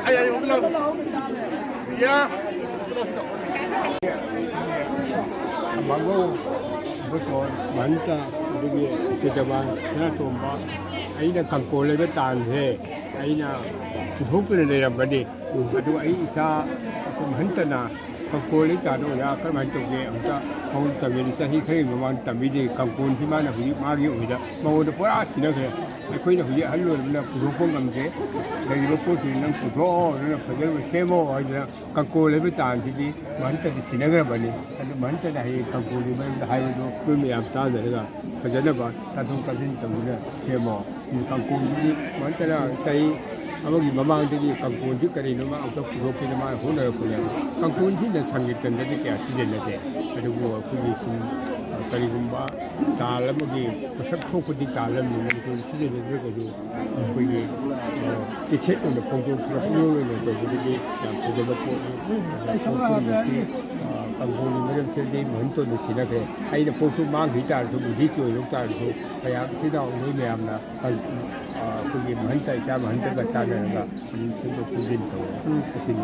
아야 올라가. 야. Bago betul manta jadi kejaban sana tomba aina kangkole betan he aina thupre le rabadi adu ai isa manta na kangkole ta do ya kar man to ge amta hon ta me ta hi khai man ta mi de kangkon thi ma na hu ma gi u da ma wo de pora si na ke khoi na hu ya hallo na pu so pong kam ge le ro po si na pu so na pha ge se mo ai na kangkole betan thi di manta di si na ga bani adu manta da hi kangkole ba da hai do ku mi am ta de ga pha ge na ba ta thong ka sin tam ne se mo kangkole di manta da sai 아버지 마마한테기 강군지 거리는 막 어떤 부족해도 막 혼을 보내고 강군지는 상기던 데게 시절인데 그리고 그게 그리고 막 달라무기 섭속부디 달라무는 그 시절에 그래가지고 그게 기체도 공동 프로그램을 또 그게 보고받고 강군이 그런 세대 먼저도 지나게 아이는 보통 막 기타를 좀 기초 욕자를 좀 그냥 시다 의미 없나 그게 먼저 있자 먼저 갔다는 거 지금 그긴도 그시니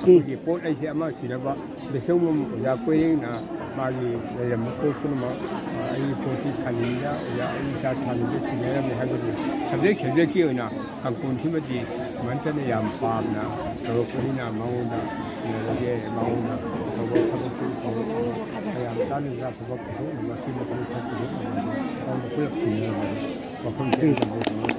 그게 보내시 아마 지나봐 근데 정말 야 꼬잉나 막이 내가 먹고 싶은 뭐 이 보티 타는냐 야 이자 타는데 지내야 뭐 하거든 갑자기 결정기어나 강군 팀이 먼저는 양파나 그러고나 마오나 이게 마오나 그거 하고 그냥 다른 자 그거 그거 뭐 심어 가지고 찾고 그런 거 그렇지 뭐 그런 거